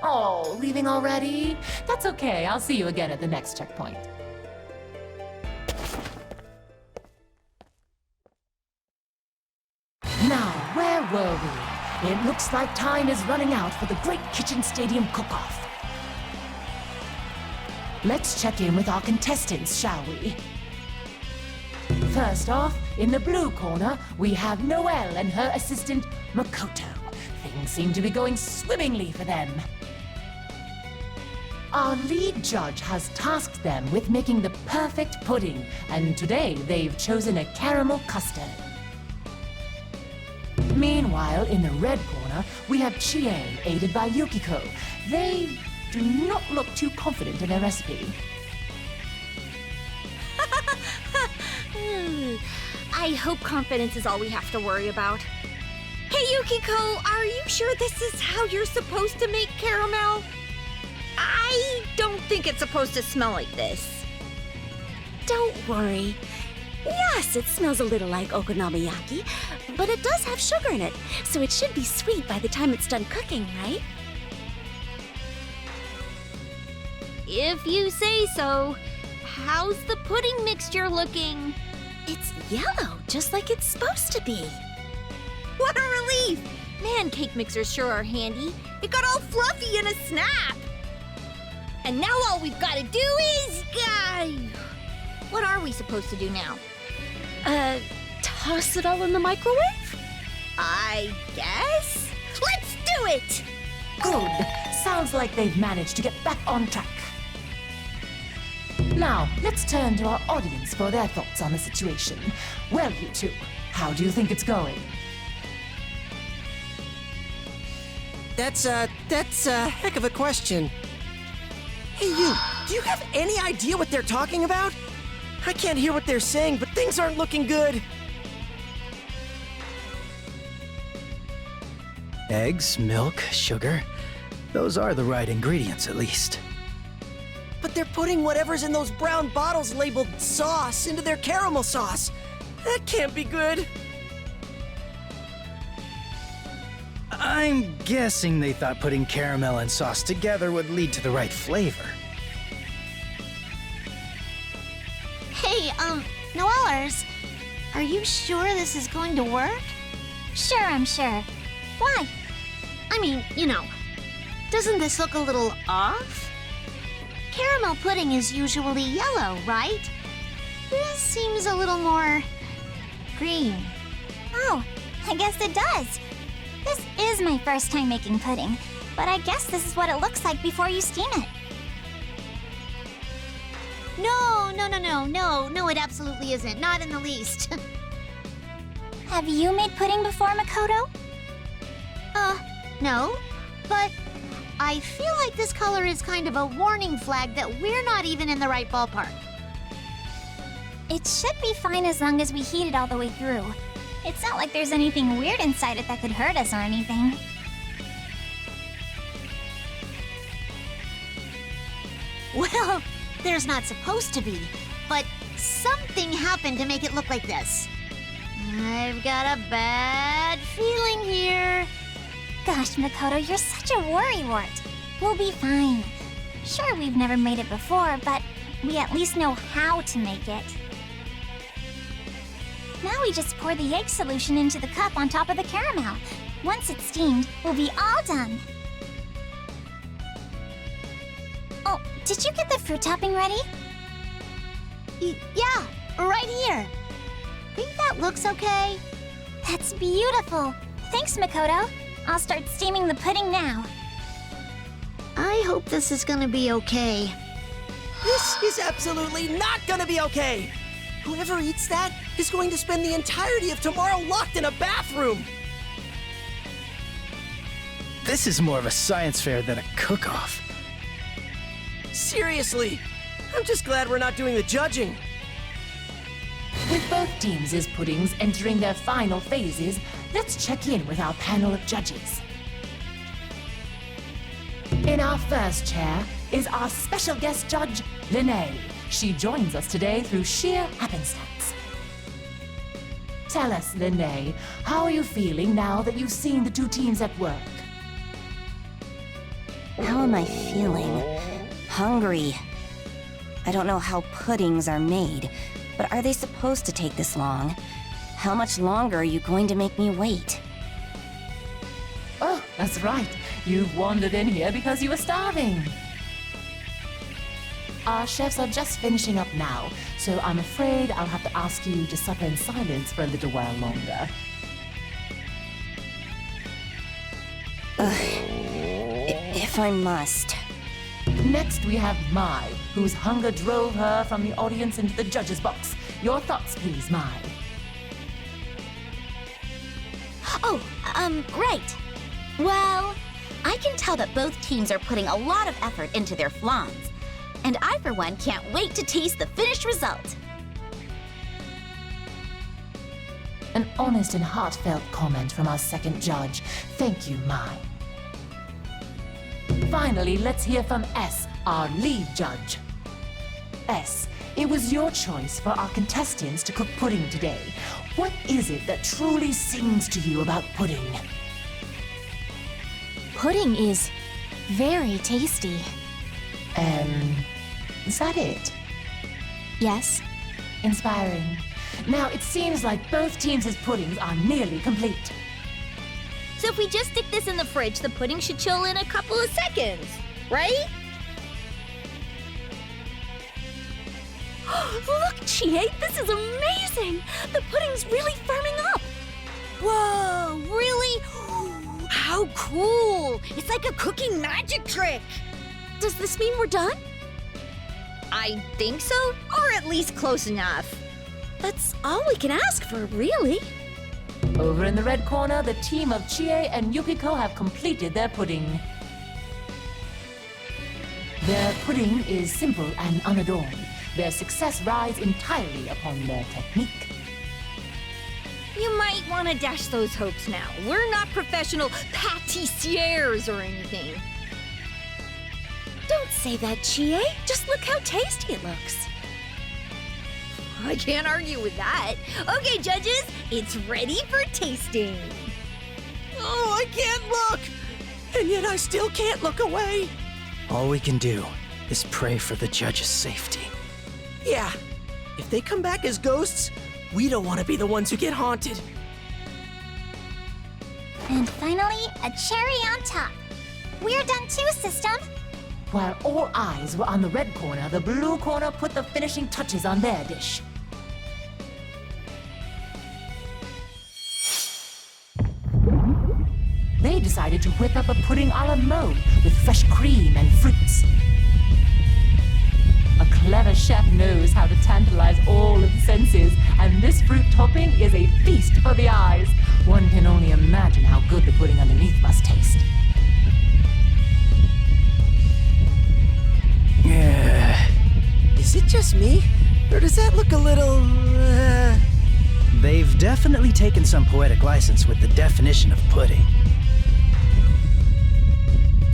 Oh, leaving already? That's okay. I'll see you again at the next checkpoint. Now, where were we? It looks like time is running out for the Great Kitchen Stadium Cook-Off. Let's check in with our contestants, shall we? First off, in the blue corner, we have Noelle and her assistant, Makoto. Things seem to be going swimmingly for them. Our lead judge has tasked them with making the perfect pudding, and today they've chosen a caramel custard. Meanwhile, in the red corner, we have Chie, aided by Yukiko. They do not look too confident in their recipe. I hope confidence is all we have to worry about. Hey, Yukiko, are you sure this is how you're supposed to make caramel? I don't think it's supposed to smell like this. Don't worry. Yes, it smells a little like okonomiyaki, but it does have sugar in it, so it should be sweet by the time it's done cooking, right? If you say so. How's the pudding mixture looking? It's yellow, just like it's supposed to be. What a relief! Man, cake mixers sure are handy. It got all fluffy in a snap. And now all we've got to do is... what are we supposed to do now? Toss it all in the microwave? I guess? Let's do it! Good. Sounds like they've managed to get back on track. Now, let's turn to our audience for their thoughts on the situation. Well, you two, how do you think it's going? That's a heck of a question. Hey, you, do you have any idea what they're talking about? I can't hear what they're saying, but things aren't looking good. Eggs, milk, sugar. Those are the right ingredients, at least. But they're putting whatever's in those brown bottles labeled sauce into their caramel sauce. That can't be good. I'm guessing they thought putting caramel and sauce together would lead to the right flavor. Hey, Noellers, are you sure this is going to work? Sure, I'm sure. Why? I mean, you know, doesn't this look a little off? Caramel pudding is usually yellow, right? This seems a little more green. Oh, I guess it does. This is my first time making pudding, but I guess this is what it looks like before you steam it. No, it absolutely isn't. Not in the least. Have you made pudding before, Makoto? No, but I feel like this color is kind of a warning flag that we're not even in the right ballpark. It should be fine as long as we heat it all the way through. It's not like there's anything weird inside it that could hurt us or anything. Well, there's not supposed to be, but something happened to make it look like this. I've got a bad feeling here. Gosh, Makoto, you're such a worrywart. We'll be fine. Sure, we've never made it before, but we at least know how to make it. Now we just pour the egg solution into the cup on top of the caramel. Once it's steamed, we'll be all done. Oh, did you get the fruit topping ready? Yeah, right here. Think that looks okay? That's beautiful. Thanks, Makoto. I'll start steaming the pudding now. I hope this is gonna be okay. This is absolutely not gonna be okay! Whoever eats that is going to spend the entirety of tomorrow locked in a bathroom! This is more of a science fair than a cook-off. Seriously, I'm just glad we're not doing the judging. With both teams' puddings entering their final phases, let's check in with our panel of judges. In our first chair is our special guest judge, Lene. She joins us today through sheer happenstance. Tell us, Lene, how are you feeling now that you've seen the two teams at work? How am I feeling? Hungry. I don't know how puddings are made, but are they supposed to take this long? How much longer are you going to make me wait? Oh, that's right. You've wandered in here because you were starving. Our chefs are just finishing up now, so I'm afraid I'll have to ask you to suffer in silence for a little while longer. If I must. Next, we have Mai, whose hunger drove her from the audience into the judge's box. Your thoughts, please, Mai. Oh, right. Well, I can tell that both teams are putting a lot of effort into their flans. And I, for one, can't wait to taste the finished result. An honest and heartfelt comment from our second judge. Thank you, Mai. Finally, let's hear from S, our lead judge. S, it was your choice for our contestants to cook pudding today. What is it that truly sings to you about pudding? Pudding is very tasty. Is that it? Yes. Inspiring. Now, it seems like both teams' puddings are nearly complete. So if we just stick this in the fridge, the pudding should chill in a couple of seconds, right? Look, Chie, this is amazing! The pudding's really firming up! Whoa, really? How cool! It's like a cooking magic trick! Does this mean we're done? I think so, or at least close enough. That's all we can ask for, really. Over in the red corner, the team of Chie and Yukiko have completed their pudding. Their pudding is simple and unadorned. Their success rides entirely upon their technique. You might want to dash those hopes now. We're not professional pâtissiers or anything. Don't say that, Chie. Just look how tasty it looks. I can't argue with that. Okay, judges, it's ready for tasting. Oh, I can't look! And yet I still can't look away. All we can do is pray for the judge's safety. Yeah, if they come back as ghosts, we don't want to be the ones who get haunted. And finally, a cherry on top. We're done too, system. While all eyes were on the red corner, the blue corner put the finishing touches on their dish. They decided to whip up a pudding a la mode with fresh cream and fruits. A clever chef knows how to tantalize all of the senses, and this fruit topping is a feast for the eyes. One can only imagine how good the pudding underneath must taste. Is it just me? Or does that look a little, They've definitely taken some poetic license with the definition of pudding.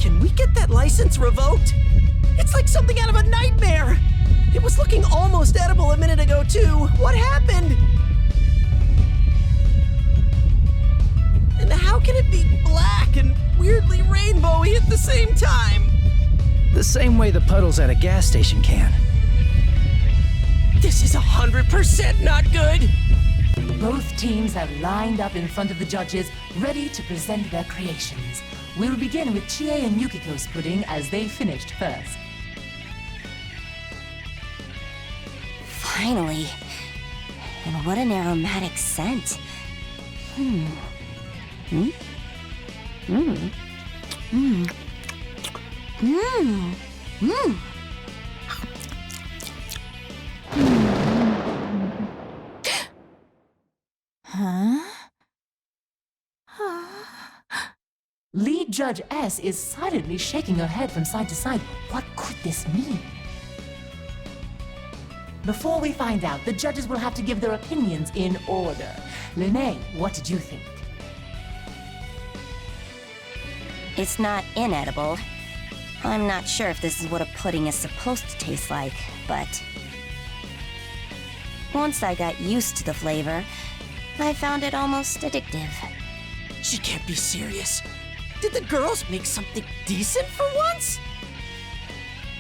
Can we get that license revoked? It's like something out of a nightmare! It was looking almost edible a minute ago, too. What happened? And how can it be black and weirdly rainbowy at the same time? The same way the puddles at a gas station can. This is 100% not good! Both teams have lined up in front of the judges, ready to present their creations. We'll begin with Chie and Yukiko's pudding as they finished first. Finally. And what an aromatic scent. Lead Judge S is silently shaking her head from side to side. What could this mean? Before we find out, the judges will have to give their opinions in order. Lene, what did you think? It's not inedible. I'm not sure if this is what a pudding is supposed to taste like, but once I got used to the flavor, I found it almost addictive. She can't be serious. Did the girls make something decent for once?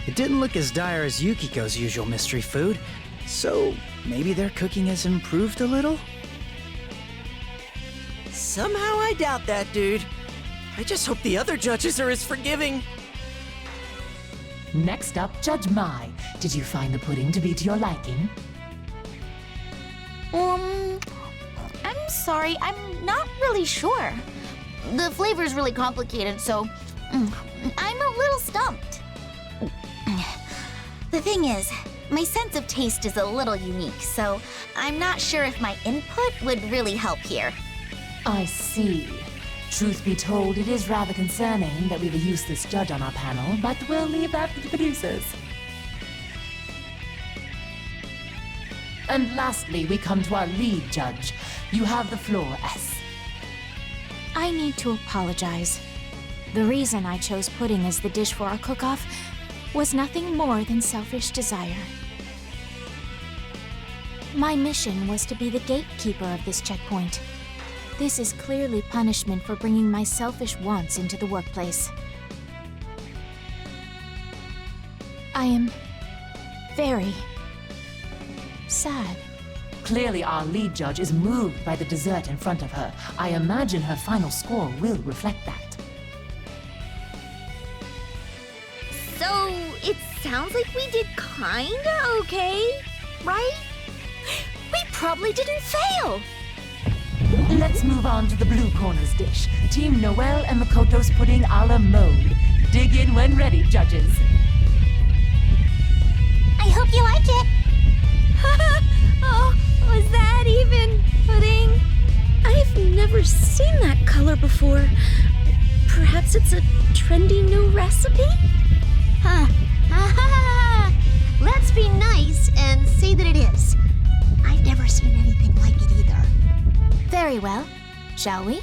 It didn't look as dire as Yukiko's usual mystery food, so maybe their cooking has improved a little? Somehow I doubt that, dude. I just hope the other judges are as forgiving. Next up, Judge Mai. Did you find the pudding to be to your liking? I'm sorry, I'm not really sure. The flavor's really complicated, so I'm a little stumped. The thing is, my sense of taste is a little unique, so I'm not sure if my input would really help here. I see. Truth be told, it is rather concerning that we have a useless judge on our panel, but we'll leave that to the producers. And lastly, we come to our lead judge. You have the floor, S. I need to apologize. The reason I chose pudding as the dish for our cook-off was nothing more than selfish desire. My mission was to be the gatekeeper of this checkpoint. This is clearly punishment for bringing my selfish wants into the workplace. I am very sad. Clearly, our lead judge is moved by the dessert in front of her. I imagine her final score will reflect that. So, it sounds like we did kinda okay, right? We probably didn't fail! Let's move on to the blue corner's dish. Team Noel and Makoto's pudding a la mode. Dig in when ready, judges. I hope you like it. Oh, was that even pudding? I've never seen that color before. Perhaps it's a trendy new recipe? Huh. Let's be nice and say that it is. I've never seen anything like it either. Very well. Shall we?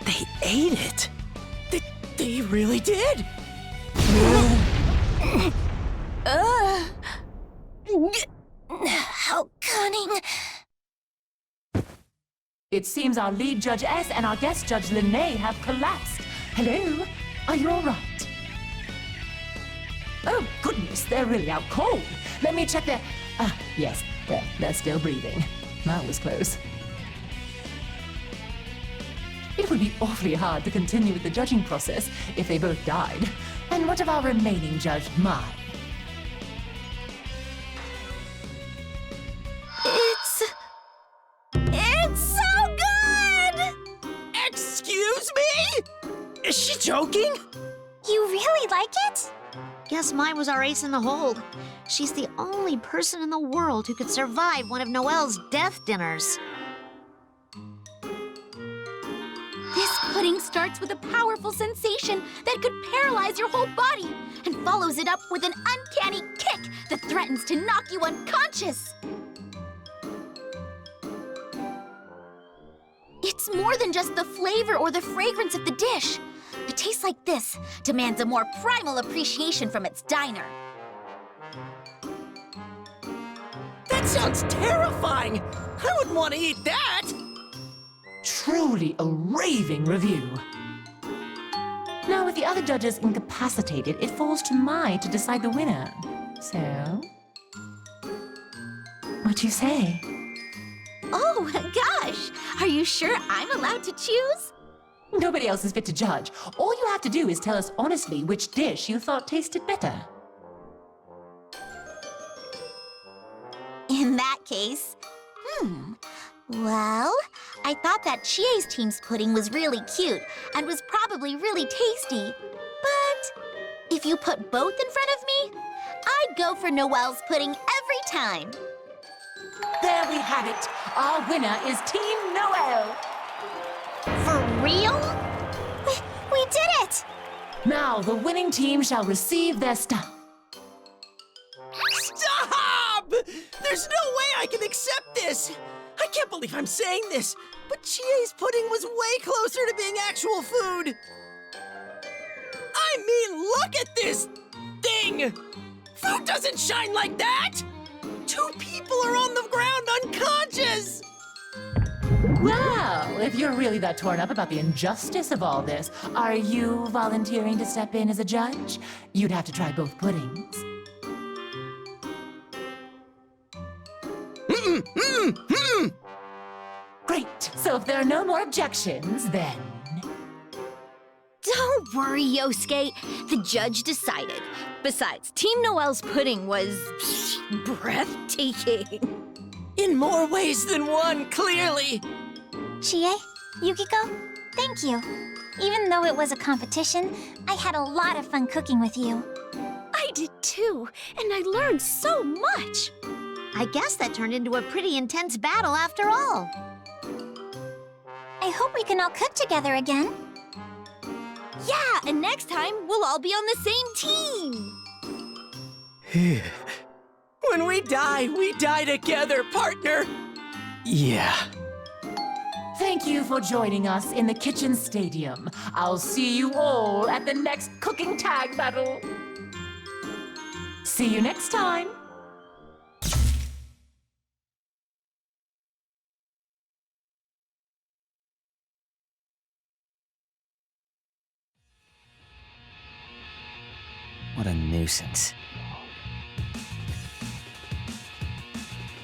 They ate it. They really did. How cunning! It seems our lead judge S and our guest judge Lene have collapsed. Hello? Are you all right? Oh, goodness, they're really out cold. Let me check their... yes, they're still breathing. That was close. It would be awfully hard to continue with the judging process if they both died. And what of our remaining judge, Mai? It's so good! Excuse me? Is she joking? You really like it? Guess mine was our ace in the hole. She's the only person in the world who could survive one of Noelle's death dinners. This pudding starts with a powerful sensation that could paralyze your whole body and follows it up with an uncanny kick that threatens to knock you unconscious. It's more than just the flavor or the fragrance of the dish. A taste like this demands a more primal appreciation from its diner. That sounds terrifying. I wouldn't want to eat that. Truly a raving review. Now, with the other judges incapacitated, it falls to Mai to decide the winner. So, what do you say? Oh, gosh! Are you sure I'm allowed to choose? Nobody else is fit to judge. All you have to do is tell us honestly which dish you thought tasted better. In that case, well, I thought that Chie's team's pudding was really cute and was probably really tasty. But if you put both in front of me, I'd go for Noelle's pudding every time. There we have it. Our winner is Team Noel. For real? We did it! Now the winning team shall receive their star. Stop! There's no way I can accept this. I can't believe I'm saying this, but Chie's pudding was way closer to being actual food. I mean, look at this thing! Food doesn't shine like that! 2 people are on the ground unconscious! Well, if you're really that torn up about the injustice of all this, are you volunteering to step in as a judge? You'd have to try both puddings. Great. So if there are no more objections, then... Don't worry, Yosuke. The judge decided. Besides, Team Noel's pudding was breathtaking. In more ways than one, clearly! Chie, Yukiko, thank you. Even though it was a competition, I had a lot of fun cooking with you. I did too, and I learned so much. I guess that turned into a pretty intense battle after all. I hope we can all cook together again. Yeah, and next time we'll all be on the same team. When we die together, partner! Yeah. Thank you for joining us in the kitchen stadium. I'll see you all at the next cooking tag battle. See you next time. What a nuisance.